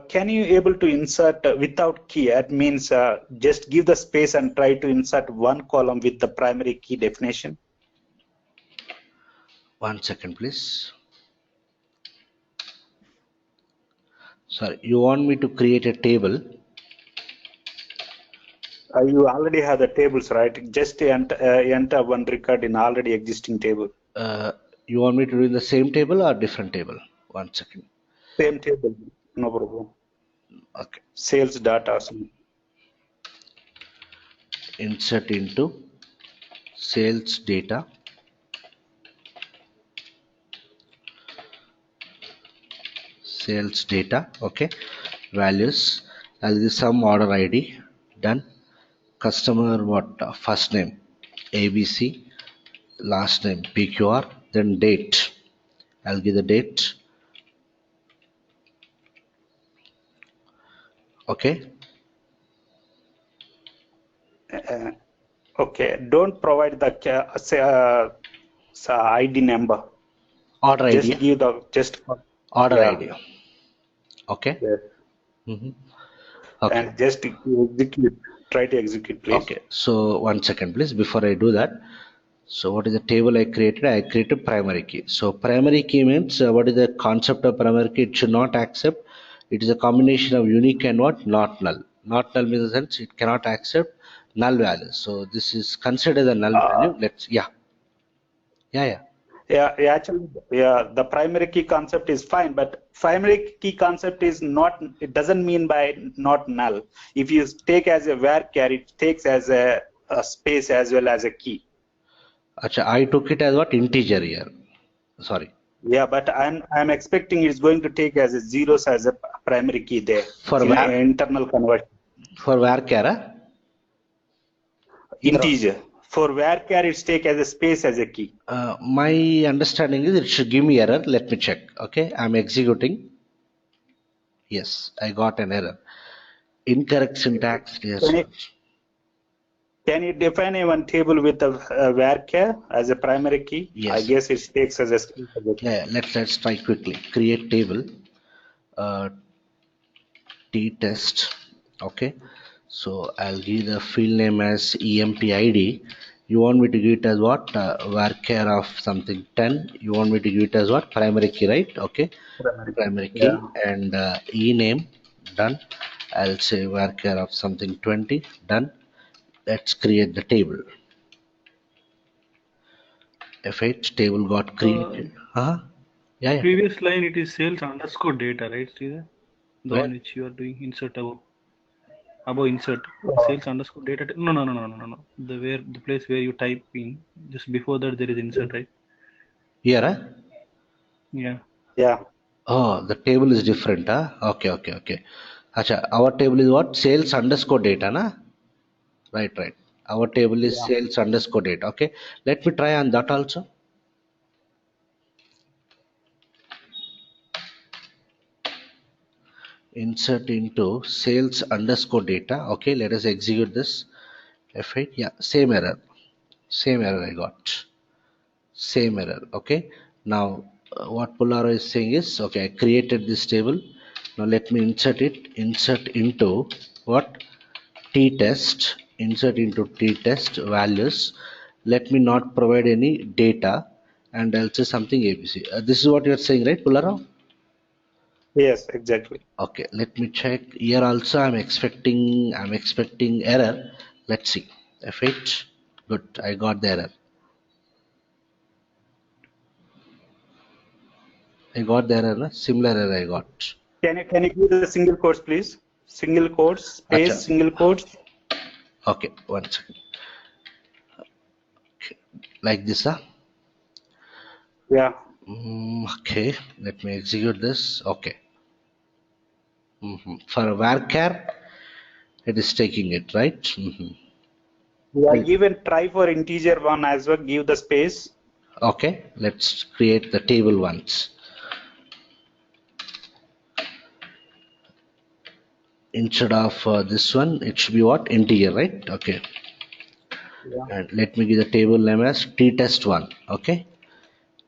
Can you able to insert without key? That means just give the space and try to insert one column with the primary key definition. 1 second, please. Sorry, you want me to create a table? You already have the tables, right? Just enter one record in already existing table. You want me to do in the same table or different table? 1 second. Same table, no problem. Okay. Sales data. Insert into sales data. sales data. Okay, values. I'll give some order ID. Done. Customer what? First name ABC, last name PQR, then date. I'll give the date. Okay. Okay, don't provide the ID number. Order Just ID. give the Order yeah. ID. Okay. Yes. Okay. And just execute. Try to execute, please. Okay. So 1 second, please. Before I do that, so what is the table I created? I created primary key. So primary key means what is the concept of primary key? It should not accept. It is a combination of unique and what? Not null. Not null means the sense it cannot accept null value. So this is considered a null value. Let's yeah. Yeah, actually, yeah, the primary key concept is fine, but primary key concept is not, it doesn't mean by not null. If you take as a varchar, it takes as a space as well as a key. Acha, I took it as what? Integer here. Sorry. Yeah, but I'm expecting it's going to take as a zeros as a primary key there For in var, internal conversion. for varchar, Integer. For varchar, it's take as a space as a key. my understanding is it should give me error. Let me check. Okay, I'm executing. Yes, I got an error. Incorrect syntax. Yes. Can you define a one table with a varchar as a primary key? Yes. I guess it takes as a space as a key. Yeah. Let's try quickly. Create table. T test. Okay. So I'll give the field name as empid. You want me to give it as what? Varchar of something 10. You want me to give it as what? Primary key, right? Okay. Primary key. Yeah. And e name. Done. I'll say varchar of something 20. Done. Let's create the table. F8 table got created. Yeah. Previous line it is sales underscore data, right, Sridhar? The Where? one which you are doing insert above insert sales underscore data. No. The place where you type in, just before that there is insert, right? Here, Yeah. Yeah. Oh, the table is different, Okay. Acha, our table is what? Sales underscore data, na? Right. Our table is sales underscore data. Okay. Let me try on that also. Insert into sales underscore data. Okay. Let us execute this. F8. Yeah. Same error. I got. Same error. Okay. Now, what Polaro is saying is, okay, I created this table. Now let me insert it. Insert into what? T-test. Insert into T-test values. Let me not provide any data, and I'll say something ABC. This is what you're saying, right, Polaro? Yes, exactly. Okay, let me check. Here also I'm expecting error. Let's see. F8. Good. I got the error. Similar error I got. Can you give the single quotes, please? Single quotes, space, Acha. single quotes. Okay, 1 second. Okay. Like this, Yeah. Okay, let me execute this. Okay. For varchar, it is taking it, right? Yeah, even try for integer one as well. Give the space. Okay, let's create the table once. Instead of this one, it should be what? Integer, right? Okay. Yeah. And let me give the table name as t-test1. Okay.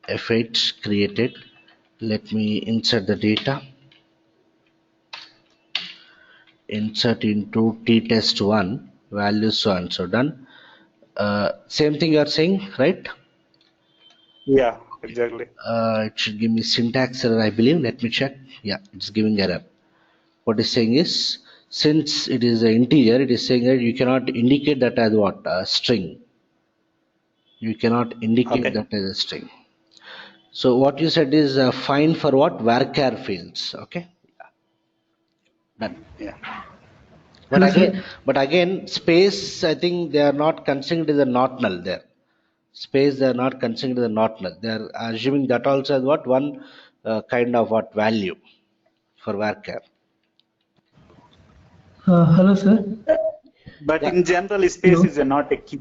F8 created. Let me insert the data. Insert into t-test1 values so and so. Done. Same thing you are saying, right? Yeah, exactly. It should give me syntax error, I believe. Let me check. Yeah, it's giving error. What it's saying is, since it is an integer, it is saying that you cannot indicate that as what? A string. You cannot indicate Okay. that as a string. So what you said is fine for what? Varchar fields. Okay. Done. Yeah. But again, space, I think they are not considering it as a not null there. Space, they are not considering it as a not null. They are assuming that also as what? One kind of what? Value. for varchar. Hello, sir. But Yeah. in general, space is not a key.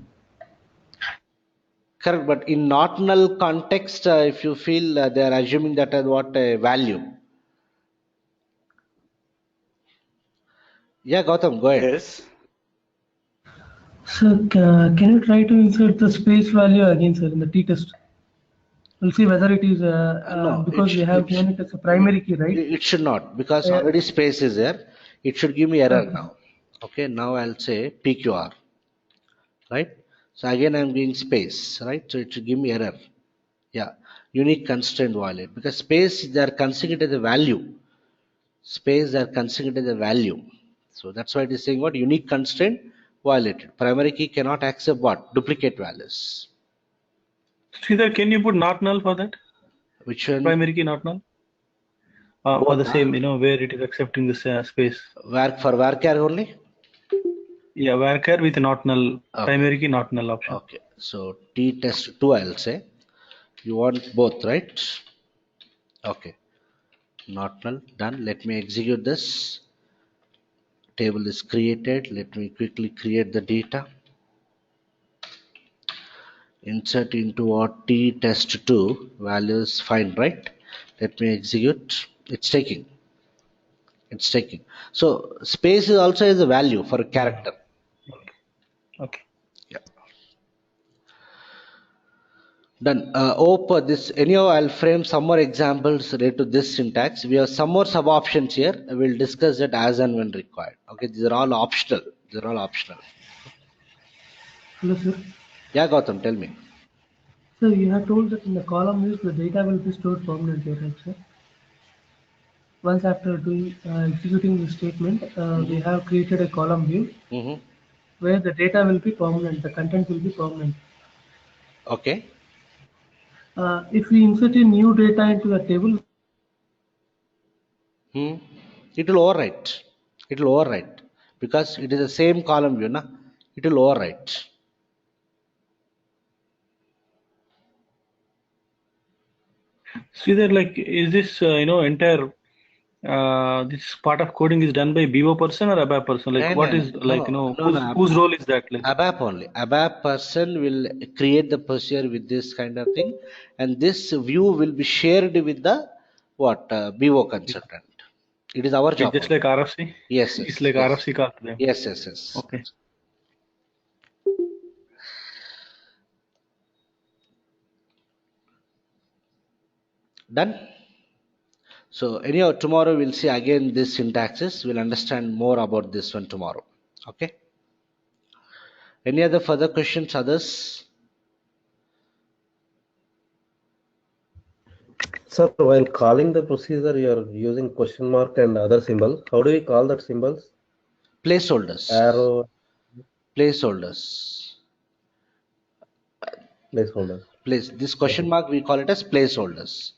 Correct, but in not null context, if you feel they are assuming that as what a value. Yeah, Gautam, go ahead. Yes. Sir, can you try to insert the space value again, sir, in the t-test? We'll see whether it is No, because we have given it as a primary key, right? it should not, because Uh, already space is there. It should give me error okay. now. Okay, now I'll say PQR, right? So again I'm giving space, right? So it should give me error. Yeah, unique constraint violate, because space they are considering it as a value. Space they are considering it as a value. So that's why it is saying what unique constraint violated. Primary key cannot accept what duplicate values. Sridhar, can you put not null for that? Which one? Primary key not null? For Both, the same, where it is accepting this space. for varchar only. Yeah, varchar with not null, Okay. primary key not null option. Okay. So t test 2 I'll say. You want both, right? Okay. Not null. Done. Let me execute this. Table is created. Let me quickly create the data. Insert into our t test 2 values fine, right? Let me execute. It's taking. It's taking. So space is also is a value for a character. Okay. Yeah. Done. Hope this anyhow I'll frame some more examples related to this syntax. We have some more sub options here. We'll discuss it as and when required. Okay, these are all optional. These are all optional. Hello, sir. Yeah, Gautam, tell me. So you have told that in the column views the data will be stored permanently, right, sir? Once after doing executing this statement, we have created a column view Mm-hmm. where the data will be permanent, the content will be permanent. Okay. If we insert a new data into the table, Hmm. It will overwrite. It will overwrite because it is the same column view, na? It will overwrite. Sridhar, like, is this, entire, this part of coding is done by BO person or ABAP person? Like, what is, like, No. whose role is that? Like, ABAP only. ABAP person will create the procedure with this kind of thing, and this view will be shared with the what BO consultant. It is our job just only. like RFC? Yes, It's yes, like yes, RFC call to them. yes. Okay. Done. So anyhow, tomorrow we'll see again this syntaxes. We'll understand more about this one tomorrow. Okay. Any other further questions, others? Sir, while calling the procedure, you are using question mark and other symbols. How do we call that symbols? Placeholders. Arrow, Placeholders. placeholder. This question Okay. mark we call it as placeholders.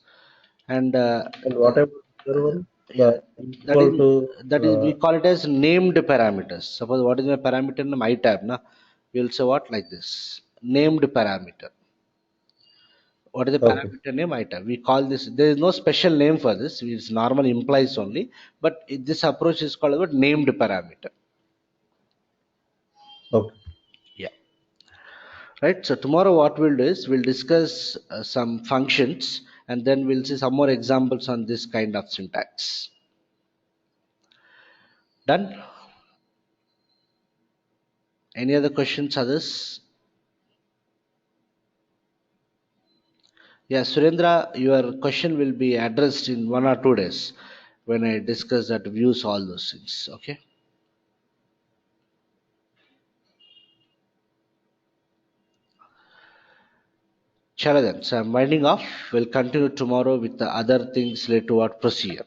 And And what about the other one? yeah, The equal to that is we call it as named parameters. Suppose what is my parameter name I tab na, we'll say what like this named parameter. What is the okay. parameter name I tab? We call this. There is no special name for this. It's normal implies only, but this approach is called about named parameter. Okay. Yeah. Right. So tomorrow what we'll do is we'll discuss some functions and then we'll see some more examples on this kind of syntax. Done. Any other questions, others? Yeah, Surendra, your question will be addressed in 1 or 2 days when I discuss that views, all those things. Okay. Chala then. So I'm winding off. We'll continue tomorrow with the other things related to our procedure.